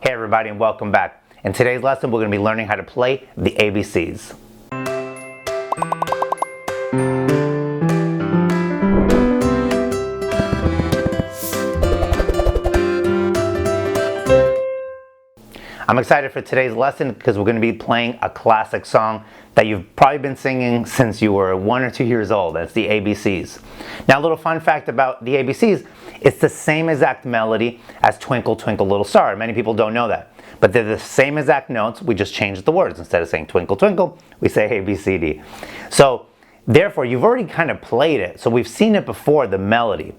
Hey everybody, and welcome back. In today's lesson, we're going to be learning how to play the ABCs. I'm excited for today's lesson because we're going to be playing a classic song that you've probably been singing since you were 1 or 2 years old. That's the ABCs. Now, a little fun fact about the ABCs, it's the same exact melody as Twinkle Twinkle Little Star. Many people don't know that. But they're the same exact notes, we just changed the words. Instead of saying twinkle twinkle, we say A, B, C, D. So, therefore, you've already kind of played it. So we've seen it before, the melody.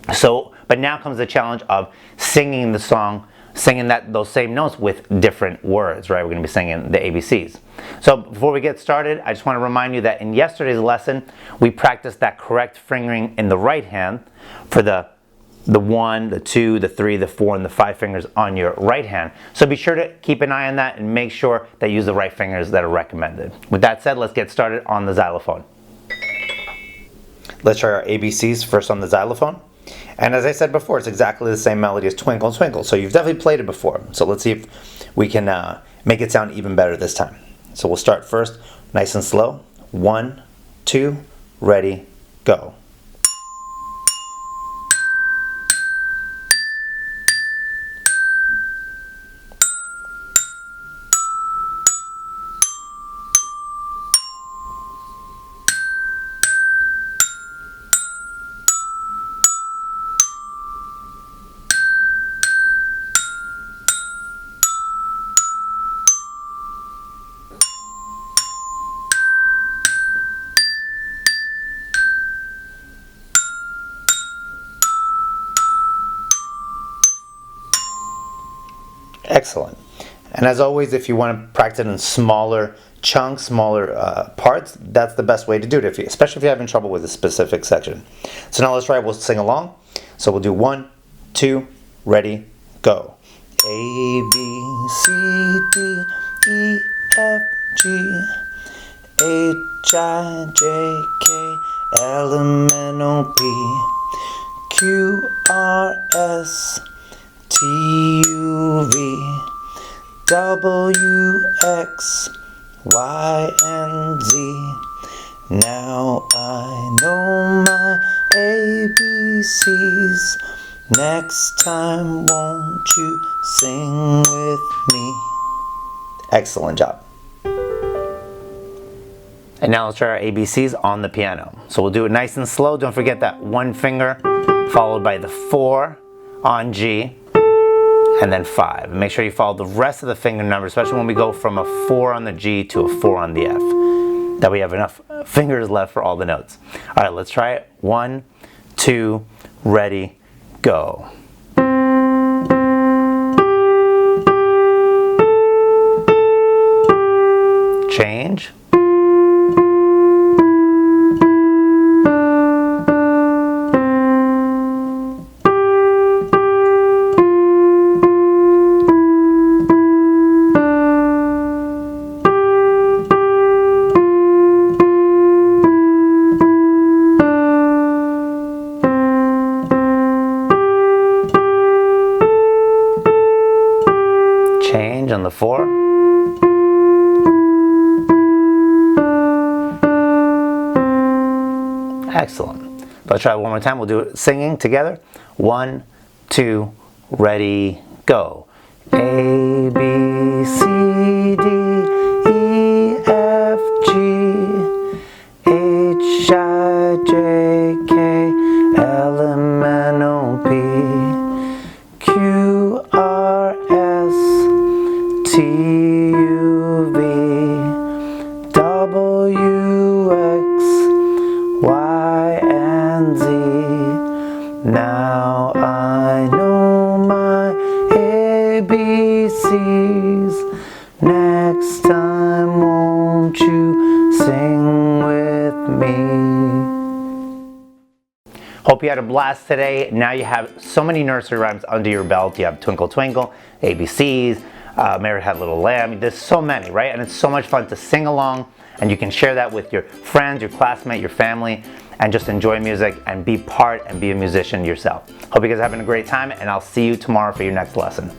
But now comes the challenge of singing the song, singing those same notes with different words, right? We're going to be singing the ABCs. So before we get started, I just want to remind you that in yesterday's lesson, we practiced that correct fingering in the right hand for the 1, the 2, the 3, the 4, and the 5 fingers on your right hand. So be sure to keep an eye on that and make sure that you use the right fingers that are recommended. With that said, let's get started on the xylophone. Let's try our ABCs first on the xylophone. And as I said before, it's exactly the same melody as Twinkle Twinkle. So you've definitely played it before. So let's see if we can make it sound even better this time. So we'll start first nice and slow. 1, 2, ready, go. Excellent. And as always, if you want to practice in smaller chunks, smaller parts, that's the best way to do it, especially if you're having trouble with a specific section. So now let's try it. We'll sing along. So we'll do 1, 2, ready, go. A, B, C, D, E, F, G, H, I, J, K, L, M, N, O, P, Q, R, S, T, U, V, W, X, Y, and Z. Now I know my ABCs. Next time, won't you sing with me? Excellent job. And now let's try our ABCs on the piano. So we'll do it nice and slow. Don't forget that 1 finger followed by the 4 on G. And then 5. And make sure you follow the rest of the finger numbers, especially when we go from a 4 on the G to a 4 on the F. That we have enough fingers left for all the notes. All right, let's try it. 1, 2, ready, go. Change. Change on the 4. Excellent. Let's try it one more time. We'll do it singing together. 1, 2, ready, go. A, B, C, D, E, F, G, H, I, J, K, L, M, N, O, P, Q, R, S, T, U, V, W, X, Y, and Z. Now I know my ABCs. Next time, won't you sing with me? Hope you had a blast today. Now you have so many nursery rhymes under your belt. You have Twinkle Twinkle, ABCs, Mary Had a Little Lamb. There's so many, right? And it's so much fun to sing along, and you can share that with your friends, your classmates, your family, and just enjoy music and be a musician yourself. Hope you guys are having a great time, and I'll see you tomorrow for your next lesson.